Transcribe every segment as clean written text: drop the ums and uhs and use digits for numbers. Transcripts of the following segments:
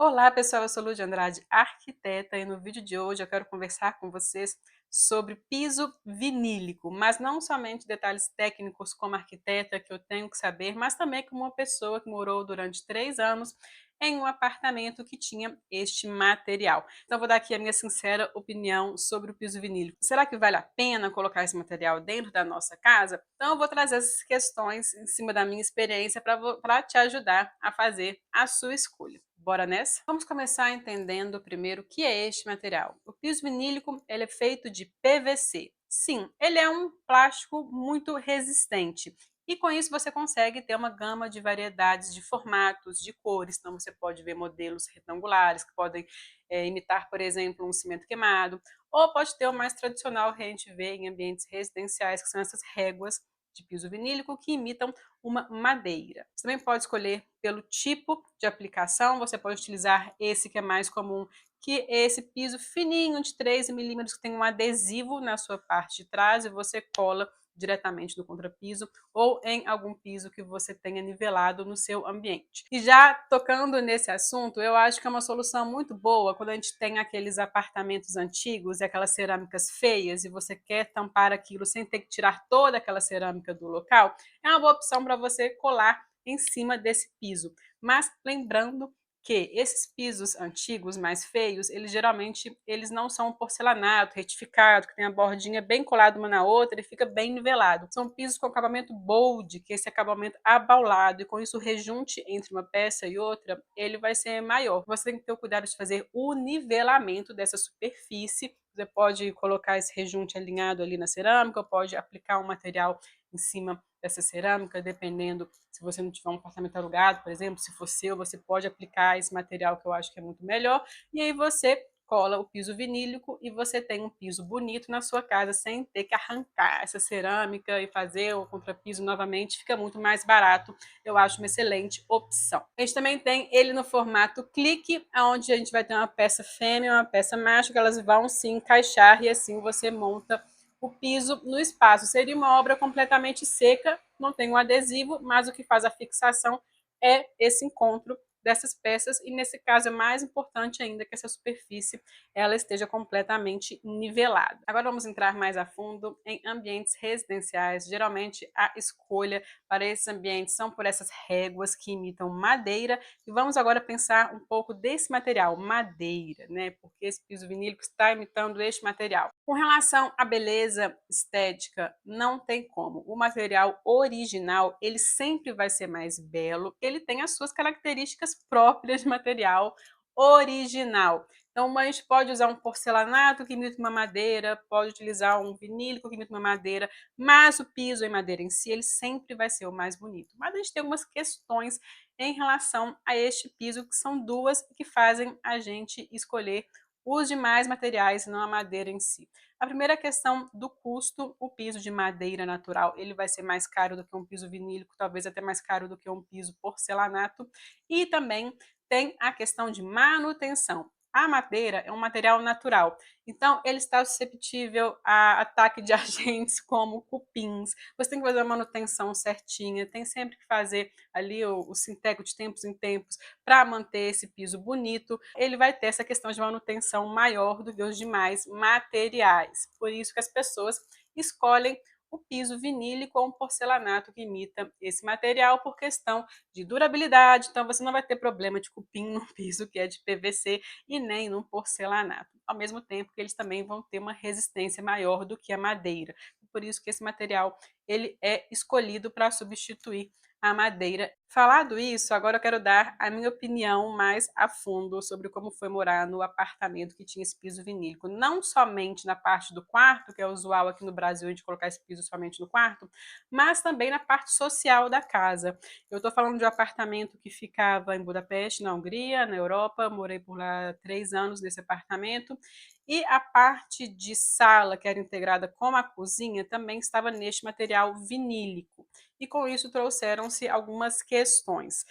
Olá pessoal, eu sou Lúdia Andrade, arquiteta, e no vídeo de hoje eu quero conversar com vocês sobre piso vinílico, mas não somente detalhes técnicos como arquiteta que eu tenho que saber, mas também como uma pessoa que morou durante 3 anos em um apartamento que tinha este material. Então eu vou dar aqui a minha sincera opinião sobre o piso vinílico. Será que vale a pena colocar esse material dentro da nossa casa? Então eu vou trazer essas questões em cima da minha experiência para te ajudar a fazer a sua escolha. Bora nessa? Vamos começar entendendo primeiro o que é este material. O piso vinílico ele é feito de PVC. Sim, ele é um plástico muito resistente. E com isso você consegue ter uma gama de variedades de formatos, de cores. Então você pode ver modelos retangulares que podem imitar, por exemplo, um cimento queimado. Ou pode ter o mais tradicional que a gente vê em ambientes residenciais, que são essas réguas de piso vinílico que imitam uma madeira. Você também pode escolher pelo tipo de aplicação, você pode utilizar esse que é mais comum, que é esse piso fininho de 13 milímetros que tem um adesivo na sua parte de trás e você cola diretamente no contrapiso ou em algum piso que você tenha nivelado no seu ambiente. E já tocando nesse assunto, eu acho que é uma solução muito boa quando a gente tem aqueles apartamentos antigos e aquelas cerâmicas feias e você quer tampar aquilo sem ter que tirar toda aquela cerâmica do local, é uma boa opção para você colar em cima desse piso. Mas lembrando que esses pisos antigos, mais feios, eles não são porcelanato, retificado, que tem a bordinha bem colada uma na outra e fica bem nivelado. São pisos com acabamento bold, que é esse acabamento abaulado, e com isso o rejunte entre uma peça e outra, ele vai ser maior. Você tem que ter o cuidado de fazer o nivelamento dessa superfície. Você pode colocar esse rejunte alinhado ali na cerâmica, pode aplicar um material em cima dessa cerâmica, dependendo se você não tiver um apartamento alugado, por exemplo, se for seu, você pode aplicar esse material que eu acho que é muito melhor, e aí você cola o piso vinílico e você tem um piso bonito na sua casa sem ter que arrancar essa cerâmica e fazer o contrapiso novamente, fica muito mais barato, eu acho uma excelente opção. A gente também tem ele no formato clique, onde a gente vai ter uma peça fêmea e uma peça macho, que elas vão se encaixar e assim você monta o piso no espaço. Seria uma obra completamente seca, não tem um adesivo, mas o que faz a fixação é esse encontro dessas peças e nesse caso é mais importante ainda que essa superfície ela esteja completamente nivelada. Agora vamos entrar mais a fundo em ambientes residenciais. Geralmente a escolha para esses ambientes são por essas réguas que imitam madeira e vamos agora pensar um pouco desse material, madeira, né? Porque esse piso vinílico está imitando este material. Com relação à beleza estética, não tem como. O material original, ele sempre vai ser mais belo, ele tem as suas características próprias de material original. Então, a gente pode usar um porcelanato que imita uma madeira, pode utilizar um vinílico que imita uma madeira, mas o piso em madeira em si, ele sempre vai ser o mais bonito. Mas a gente tem algumas questões em relação a este piso, que são duas que fazem a gente escolher os demais materiais, não a madeira em si. A primeira questão do custo, o piso de madeira natural, ele vai ser mais caro do que um piso vinílico, talvez até mais caro do que um piso porcelanato, e também tem a questão de manutenção. A madeira é um material natural, então ele está suscetível a ataque de agentes como cupins. Você tem que fazer a manutenção certinha, tem sempre que fazer ali o sinteco de tempos em tempos para manter esse piso bonito. Ele vai ter essa questão de manutenção maior do que os demais materiais. Por isso que as pessoas escolhem o piso vinílico ou um porcelanato que imita esse material por questão de durabilidade, então você não vai ter problema de cupim no piso que é de PVC e nem no porcelanato. Ao mesmo tempo que eles também vão ter uma resistência maior do que a madeira. Por isso que esse material ele é escolhido para substituir a madeira. Falado isso, agora eu quero dar a minha opinião mais a fundo sobre como foi morar no apartamento que tinha esse piso vinílico. Não somente na parte do quarto, que é usual aqui no Brasil a gente colocar esse piso somente no quarto, mas também na parte social da casa. Eu estou falando de um apartamento que ficava em Budapeste, na Hungria, na Europa. Morei por lá 3 anos nesse apartamento. E a parte de sala, que era integrada com a cozinha, também estava neste material vinílico. E com isso trouxeram-se algumas questões.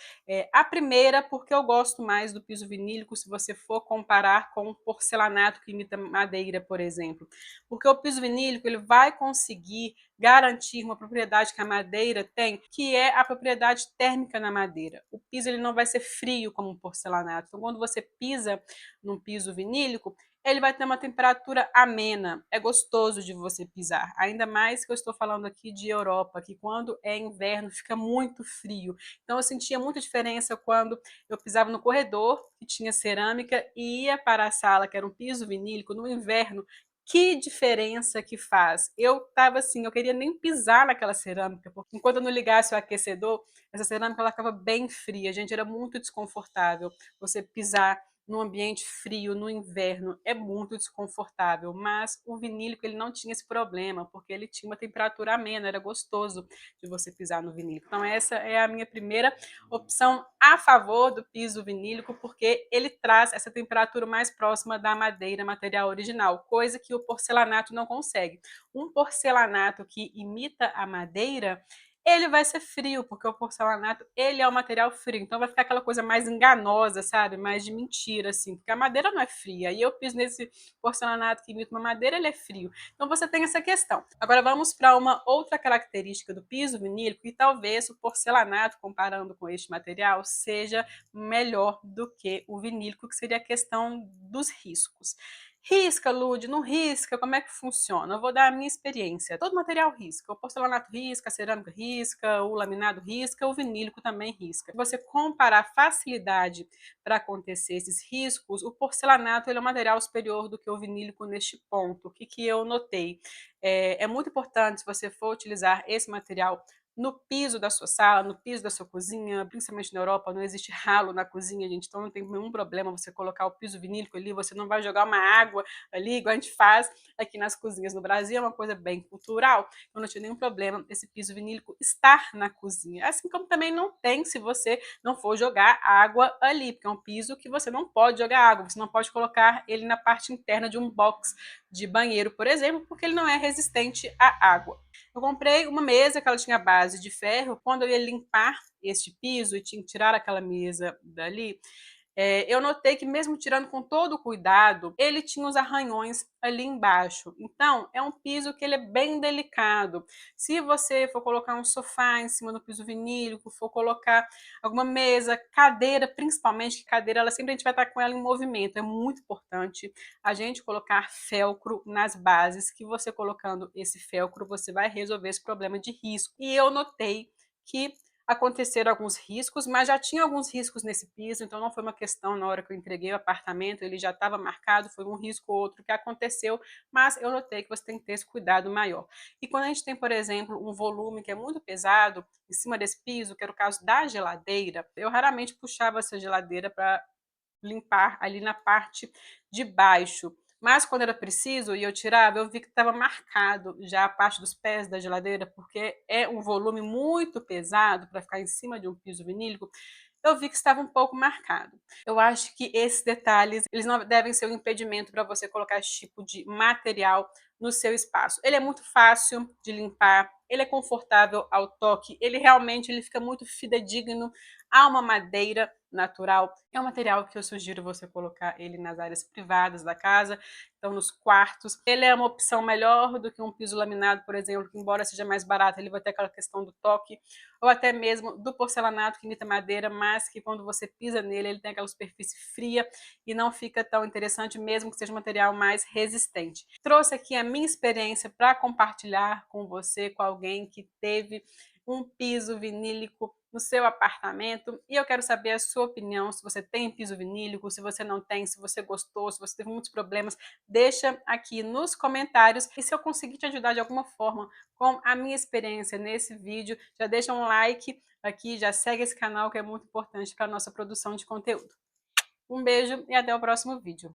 A primeira, porque eu gosto mais do piso vinílico se você for comparar com o porcelanato que imita madeira, por exemplo. Porque o piso vinílico ele vai conseguir garantir uma propriedade que a madeira tem, que é a propriedade térmica na madeira. O piso ele não vai ser frio como um porcelanato. Então, quando você pisa num piso vinílico, ele vai ter uma temperatura amena, é gostoso de você pisar. Ainda mais que eu estou falando aqui de Europa, que quando é inverno fica muito frio. Então eu sentia muita diferença quando eu pisava no corredor, que tinha cerâmica, e ia para a sala, que era um piso vinílico, no inverno. Que diferença que faz. Eu estava assim, eu queria nem pisar naquela cerâmica, porque enquanto eu não ligasse o aquecedor, essa cerâmica ela ficava bem fria, gente, era muito desconfortável você pisar no ambiente frio, no inverno, é muito desconfortável, mas o vinílico ele não tinha esse problema, porque ele tinha uma temperatura amena, era gostoso de você pisar no vinílico. Então essa é a minha primeira opção a favor do piso vinílico, porque ele traz essa temperatura mais próxima da madeira, material original, coisa que o porcelanato não consegue. Um porcelanato que imita a madeira, ele vai ser frio, porque o porcelanato, ele é um material frio, então vai ficar aquela coisa mais enganosa, sabe? Mais de mentira, assim, porque a madeira não é fria, e eu piso nesse porcelanato que imita uma madeira, ele é frio. Então você tem essa questão. Agora vamos para uma outra característica do piso vinílico, e talvez o porcelanato, comparando com este material, seja melhor do que o vinílico, que seria a questão dos riscos. Risca, Lud, não risca, como é que funciona? Eu vou dar a minha experiência. Todo material risca, o porcelanato risca, a cerâmica risca, o laminado risca, o vinílico também risca. Se você comparar a facilidade para acontecer esses riscos, o porcelanato ele é um material superior do que o vinílico neste ponto. O que eu notei? É muito importante, se você for utilizar esse material no piso da sua sala, no piso da sua cozinha, principalmente na Europa, não existe ralo na cozinha, gente, então não tem nenhum problema você colocar o piso vinílico ali, você não vai jogar uma água ali, igual a gente faz aqui nas cozinhas no Brasil, é uma coisa bem cultural, então não tinha nenhum problema esse piso vinílico estar na cozinha, assim como também não tem se você não for jogar água ali, porque é um piso que você não pode jogar água, você não pode colocar ele na parte interna de um box de banheiro, por exemplo, porque ele não é resistente à água. Eu comprei uma mesa que ela tinha base de ferro. Quando eu ia limpar este piso e tinha que tirar aquela mesa dali, eu notei que mesmo tirando com todo o cuidado, ele tinha uns arranhões ali embaixo. Então, é um piso que ele é bem delicado. Se você for colocar um sofá em cima do piso vinílico, for colocar alguma mesa, cadeira, principalmente, que cadeira, ela sempre a gente vai estar com ela em movimento. É muito importante a gente colocar felcro nas bases, que você colocando esse felcro, você vai resolver esse problema de risco. E eu notei que aconteceram alguns riscos, mas já tinha alguns riscos nesse piso, então não foi uma questão na hora que eu entreguei o apartamento, ele já estava marcado, foi um risco ou outro que aconteceu, mas eu notei que você tem que ter esse cuidado maior. E quando a gente tem, por exemplo, um volume que é muito pesado em cima desse piso, que era o caso da geladeira, eu raramente puxava essa geladeira para limpar ali na parte de baixo. Mas quando era preciso e eu tirava, eu vi que estava marcado já a parte dos pés da geladeira, porque é um volume muito pesado para ficar em cima de um piso vinílico, eu vi que estava um pouco marcado. Eu acho que esses detalhes, eles não devem ser um impedimento para você colocar esse tipo de material no seu espaço. Ele é muito fácil de limpar, ele é confortável ao toque, ele realmente ele fica muito fidedigno a uma madeira natural. É um material que eu sugiro você colocar ele nas áreas privadas da casa, então nos quartos. Ele é uma opção melhor do que um piso laminado, por exemplo, que embora seja mais barato, ele vai ter aquela questão do toque, ou até mesmo do porcelanato que imita madeira, mas que quando você pisa nele, ele tem aquela superfície fria e não fica tão interessante, mesmo que seja um material mais resistente. Trouxe aqui a minha experiência para compartilhar com você, com alguém que teve um piso vinílico no seu apartamento, e eu quero saber a sua opinião, se você tem piso vinílico, se você não tem, se você gostou, se você teve muitos problemas, deixa aqui nos comentários, e se eu conseguir te ajudar de alguma forma com a minha experiência nesse vídeo, já deixa um like aqui, já segue esse canal que é muito importante para a nossa produção de conteúdo. Um beijo e até o próximo vídeo.